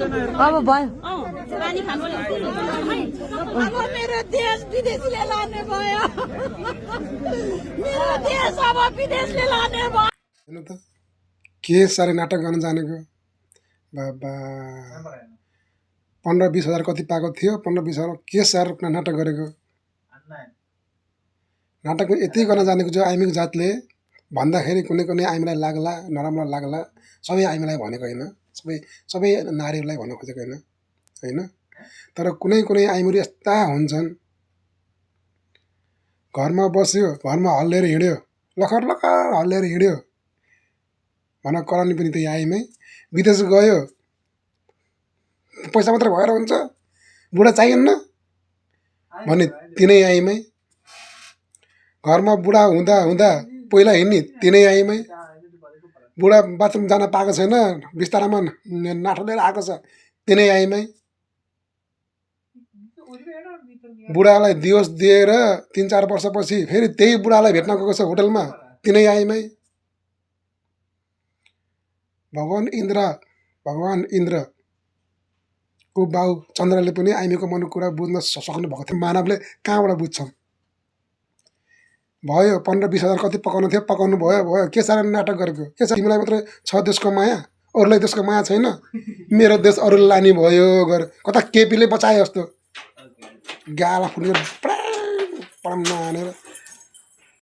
अब भयो पानी खानु अब मेरो देश विदेशले लाने भयो मेरो देश अब विदेशले लाने भयो हेर्नु त के साह्रै नाटक गर्न जानेको बाबा 15-20 हजार कति पाएको थियो 15-20 हजार के साह्रो नाटक गरेको नाटक यति गर्न जानेको जो आइमिक जातले भन्दाखेरि कुनै कुनै आइमीलाई लाग्ला नराम्रो लाग्ला सबै आइमीलाई भनेको होइन सबै नारीहरूलाई भन्न खोजेको होइन तर कुनै कुनै आइमीहरू यस्ता हुन्छन् घरमा बस्यो घरमा हल्लिएर हिँड्यो लखर हल्लिएर हिँड्यो भन कराउने पनि त्यही आइमै विदेश गयो पैसा मात्र भएर हुन्छ बुढा चाहिएन भने तिनै आइमै घरमा बुढा हुँदा हुँदा पहिला हिँड्ने तिनै आइमै बुढा बाथरुम जान पाएको छैन बिस्तारामा नाठो लिएर आएको छ तिनै आइमै बुढालाई दिवस दिएर 3-4 वर्षपछि फेरि त्यही बुढालाई भेट्न गएको छ होटलमा तिनै आइमै भगवान इन्द्रको बाउ चन्द्रले पनि आइमीको मनको कुरा बुझ्न सक्नु भएको थियो मानवले कहाँबाट बुझ्छौँ भयो 15-20 हजार कति पकाउनु थियो पकाउनु भयो के साह्रो नाटक गरेको के छ तिमीलाई मात्रै छ देशको माया अरूलाई देशको माया छैन मेरो देश अरूले लाने भयो गर कता केपीले बचाए जस्तो गाला फुटेर पडम नहानेर